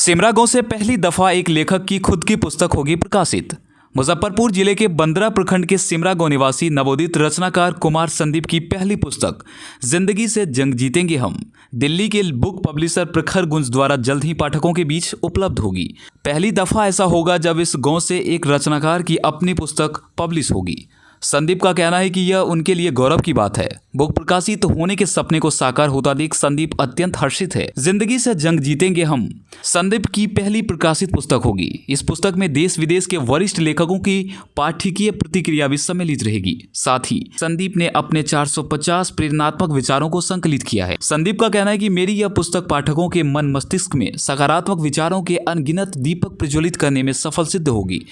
सिमरा गांव से पहली दफा एक लेखक की खुद की पुस्तक होगी प्रकाशित। मुजफ्फरपुर जिले के बंदरा प्रखंड के सिमरा गांव निवासी नवोदित रचनाकार कुमार संदीप की पहली पुस्तक जिंदगी से जंग जीतेंगे हम दिल्ली के बुक पब्लिशर प्रखर गुंज द्वारा जल्द ही पाठकों के बीच उपलब्ध होगी। पहली दफा ऐसा होगा जब इस गांव से एक रचनाकार की अपनी पुस्तक पब्लिश होगी। संदीप का कहना है कि यह उनके लिए गौरव की बात है। बुक प्रकाशित होने के सपने को साकार होता देख संदीप अत्यंत हर्षित है। जिंदगी से जंग जीतेंगे हम संदीप की पहली प्रकाशित पुस्तक होगी। इस पुस्तक में देश विदेश के वरिष्ठ लेखकों की पाठकीय प्रतिक्रिया भी सम्मिलित रहेगी। साथ ही संदीप ने अपने 450 प्रेरणात्मक विचारों को संकलित किया है। संदीप का कहना है कि मेरी यह पुस्तक पाठकों के मन मस्तिष्क में सकारात्मक विचारों के अनगिनत दीपक प्रज्वलित करने में सफल सिद्ध होगी।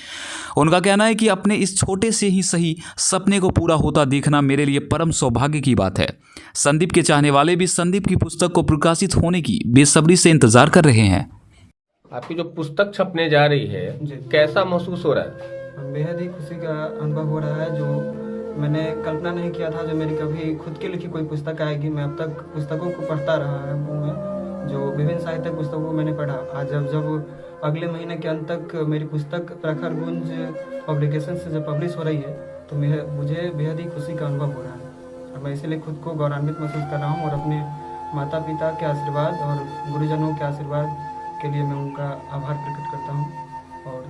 उनका कहना है कि अपने इस छोटे से ही सही सपने को पूरा होता देखना मेरे लिए परम सौभाग्य की बात है। संदीप के चाहने वाले भी संदीप की पुस्तक को प्रकाशित होने की बेसब्री से इंतजार कर रहे हैं। आपकी जो पुस्तक छपने जा रही है कैसा महसूस हो रहा है? बेहद ही खुशी का अनुभव हो रहा है, जो मैंने कल्पना नहीं किया था। जो मेरी कभी खुद की लिखी कोई पुस्तक आएगी। मैं अब तक पुस्तकों को पढ़ता रहा हूँ, जो विभिन्न साहित्यिक पुस्तकों को मैंने पढ़ा। आज जब अगले महीने के अंत तक मेरी पुस्तक प्रखर गुंज पब्लिकेशन से जब पब्लिश हो रही है तो मुझे बेहद ही खुशी का अनुभव हो रहा है। और मैं इसीलिए खुद को गौरवान्वित महसूस कर रहा हूँ और अपने माता पिता के आशीर्वाद और गुरुजनों के आशीर्वाद के लिए मैं उनका आभार प्रकट करता हूँ। और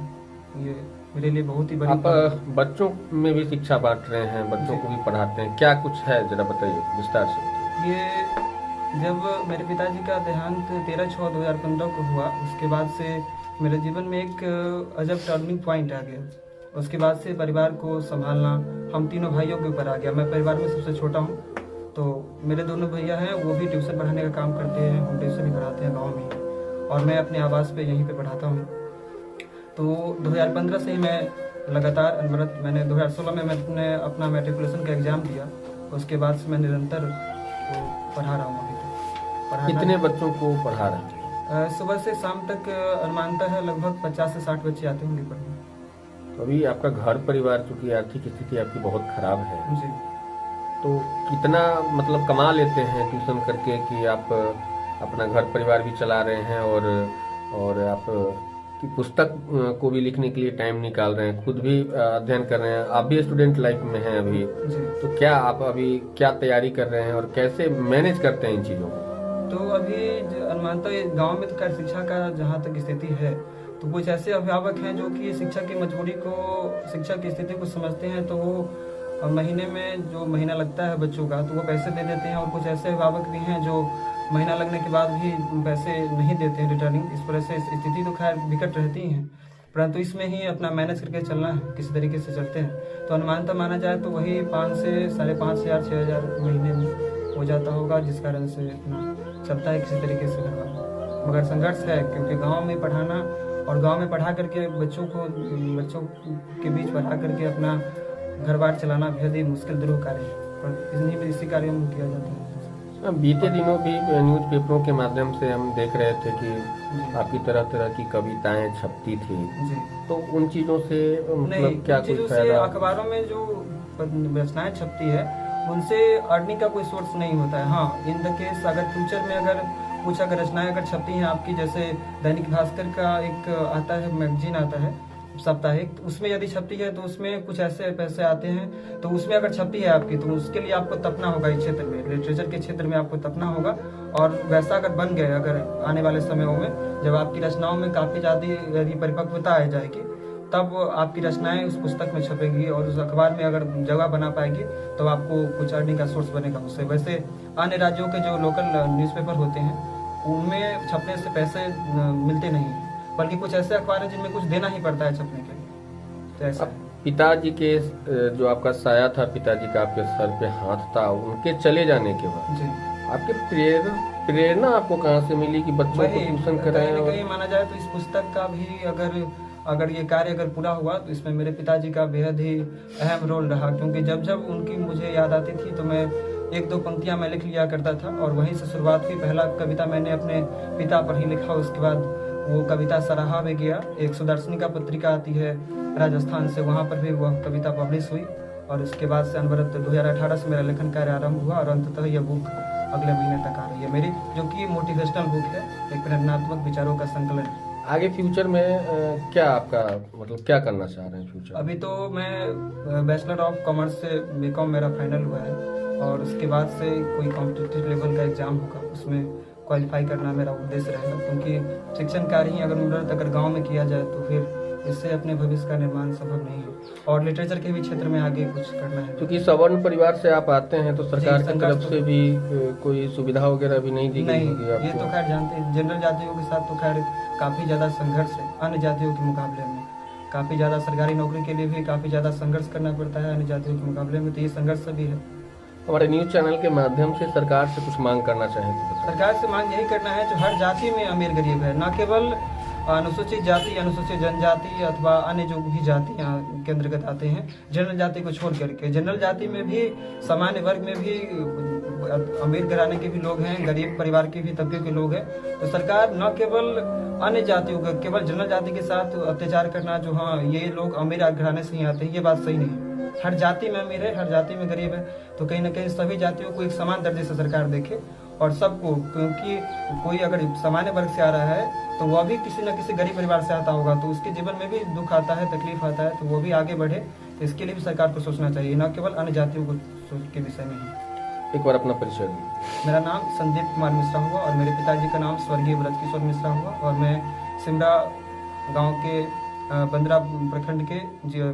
ये मेरे लिए बहुत ही बड़ी आप बच्चों में भी शिक्षा बांट रहे हैं, बच्चों को भी पढ़ाते हैं, क्या कुछ है जरा बताइए विस्तार से। ये जब मेरे पिताजी का देहांत 13/6/2015 को हुआ, उसके बाद से मेरे जीवन में एक अजब टर्निंग पॉइंट आ गया। उसके बाद से परिवार को संभालना हम तीनों भाइयों के ऊपर आ गया। मैं परिवार में सबसे छोटा हूँ, तो मेरे दोनों भैया हैं, वो भी ट्यूशन पढ़ाने का काम करते हैं। हम ट्यूशन ही पढ़ाते हैं गाँव में, और मैं अपने आवास पे यहीं पे पढ़ाता हूँ। तो 2015 से ही मैं लगातार अनवरत, मैंने 2016 में मैंने अपना मैट्रिकुलेशन का एग्ज़ाम दिया। उसके बाद से मैं निरंतर पढ़ा रहा हूँ। अभी तक कितने बच्चों को पढ़ा रहे हैं? सुबह से शाम तक अनुमानता है लगभग 50 से 60 बच्चे आते होंगे पढ़ने। अभी आपका घर परिवार, चूँकि आर्थिक स्थिति आपकी बहुत खराब है जी, तो कितना मतलब कमा लेते हैं ट्यूशन करके कि आप अपना घर परिवार भी चला रहे हैं और आप की पुस्तक को भी लिखने के लिए टाइम निकाल रहे हैं, खुद भी अध्ययन कर रहे हैं, आप भी स्टूडेंट लाइफ में हैं अभी जी। तो क्या आप अभी क्या तैयारी कर रहे हैं और कैसे मैनेज करते हैं इन चीज़ों को? तो अभी अनुमानता गांव में तो खैर शिक्षा का जहाँ तक स्थिति है, तो कुछ ऐसे अभिभावक हैं जो कि शिक्षा की मजबूरी को, शिक्षा की स्थिति को समझते हैं, तो वो महीने में जो महीना लगता है बच्चों का तो वो पैसे दे देते हैं। और कुछ ऐसे अभिभावक भी हैं जो महीना लगने के बाद भी पैसे नहीं देते हैं रिटर्निंग। इस तरह से स्थिति तो खैर विकट रहती हैं, परंतु इसमें ही अपना मैनेज करके चलना है, किसी तरीके से चलते हैं। तो अनुमानता माना जाए तो वही 5 से 5,500 6,000 महीने में हो जाता होगा, जिस कारण से इतना चलता है किसी तरीके से घर। मगर संघर्ष है, क्योंकि गांव में पढ़ाना और गांव में पढ़ा करके बच्चों के बीच पढ़ा करके अपना घर बार चलाना बेहद ही मुश्किल दुरूह कार्य है, पर इसी कार्य में किया जाता है। बीते दिनों भी न्यूज़पेपरों के माध्यम से हम देख रहे थे कि आपकी तरह तरह की कविताएं छपती थी जी। तो उन चीज़ों से मतलब क्या कुछ से अखबारों में जो रचनाएं छपती है उनसे अर्निंग का कोई सोर्स नहीं होता है। हाँ, इन द केस अगर फ्यूचर में अगर कुछ रचनाएं अगर छपती हैं आपकी, जैसे दैनिक भास्कर का एक आता है मैगजीन आता है साप्ताहिक, तो उसमें यदि छपती है तो उसमें कुछ ऐसे पैसे आते हैं। तो उसमें अगर छपती है आपकी तो उसके लिए आपको तपना होगा, इस क्षेत्र में लिटरेचर के क्षेत्र में आपको तपना होगा। और वैसा अगर बन गए अगर आने वाले समयों में जब आपकी रचनाओं में काफ़ी ज़्यादा यदि परिपक्वता आ जाएगी, तब आपकी रचनाएं उस पुस्तक में छपेंगी और उस अखबार में अगर जगह बना पाएगी तो आपको कुछ अर्निंग का सोर्स बनेगा उससे। वैसे अन्य राज्यों के जो लोकल न्यूज़पेपर होते हैं उनमें छपने से पैसे मिलते नहीं, बल्कि कुछ ऐसे अखबार हैं जिनमें कुछ देना ही पड़ता है छपने के लिए। तो ऐसा पिताजी के जो आपका साया था, पिताजी का आपके सर पे हाथ था, उनके चले जाने के बाद जी, आपके प्रेरणा आपको कहाँ से मिली कि बच्चों को ट्यूशन कराएं? कहीं माना जाए तो इस पुस्तक का भी अगर ये कार्य अगर पूरा हुआ तो इसमें मेरे पिताजी का बेहद ही अहम रोल रहा, क्योंकि जब जब उनकी मुझे याद आती थी तो मैं 1-2 पंक्तियां मैं लिख लिया करता था और वहीं से शुरुआत हुई। पहला कविता मैंने अपने पिता पर ही लिखा, उसके बाद वो कविता सराहा में गया। एक सुदर्शनिका पत्रिका आती है राजस्थान से, वहाँ पर भी वह कविता पब्लिश हुई और उसके बाद से अनवरत 2018 से मेरा लेखन कार्य आरंभ हुआ और अंततः यह बुक अगले महीने तक आ रही है मेरी, जो कि मोटिवेशनल बुक है, एक प्रेरणात्मक विचारों का संकलन। आगे फ्यूचर में क्या आपका मतलब क्या करना चाह रहे हैं फ्यूचर? अभी तो मैं बैचलर ऑफ कॉमर्स से बीकॉम मेरा फाइनल हुआ है और उसके बाद से कोई कॉम्पिटिटिव लेवल का एग्ज़ाम होगा उसमें क्वालिफाई करना मेरा उद्देश्य रहेगा, क्योंकि शिक्षण कार्य ही अगर गांव में किया जाए तो फिर इससे अपने भविष्य का निर्माण संभव नहीं है और लिटरेचर के भी क्षेत्र में आगे कुछ करना है। क्योंकि सवर्ण परिवार से आप आते हैं तो सरकार की सरकार तरफ से भी कोई सुविधा वगैरह भी नहीं दी गई होगी नहीं, ये तो खैर जानते हैं जनरल जातियों के साथ तो खैर काफ़ी ज़्यादा संघर्ष है अन्य जातियों के मुकाबले में, काफ़ी ज़्यादा सरकारी नौकरी के लिए भी काफ़ी ज़्यादा संघर्ष करना पड़ता है अन्य जातियों के मुकाबले में, तो ये संघर्ष भी है। हमारे न्यूज़ चैनल के माध्यम से सरकार से कुछ मांग करना चाहें तो बताएं। सरकार से मांग यही करना है जो हर जाति में अमीर गरीब है, न केवल अनुसूचित जाति अनुसूचित जनजाति अथवा अन्य जो भी जातियाँ के अंतर्गत आते हैं, जनरल जाति को छोड़ करके जनरल जाति में भी सामान्य वर्ग में भी अमीर घराने के भी लोग हैं, गरीब परिवार के भी तबके के लोग हैं, तो सरकार न केवल अन्य जातियों का केवल जनरल जाति के साथ अत्याचार करना जो हाँ ये लोग अमीर घराने से ही आते हैं, ये बात सही नहीं है। हर जाति में अमीर है, हर जाति में गरीब है, तो कहीं ना कहीं सभी जातियों को एक समान दर्जे से सरकार देखे और सबको, क्योंकि कोई अगर सामान्य वर्ग से आ रहा है तो वह भी किसी न किसी गरीब परिवार से आता होगा, तो उसके जीवन में भी दुख आता है, तकलीफ आता है, तो वो भी आगे बढ़े, तो इसके लिए भी सरकार को सोचना चाहिए, न केवल अन्य जातियों को के विषय में ही। एक बार अपना परिचय दीजिए। मेरा नाम संदीप कुमार मिश्रा हुआ और मेरे पिताजी का नाम स्वर्गीय व्रत किशोर मिश्रा हुआ और मैं सिमरा गांव के बंदरा प्रखंड के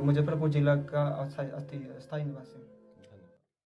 मुजफ्फरपुर जिला का स्थायी निवासी हूँ।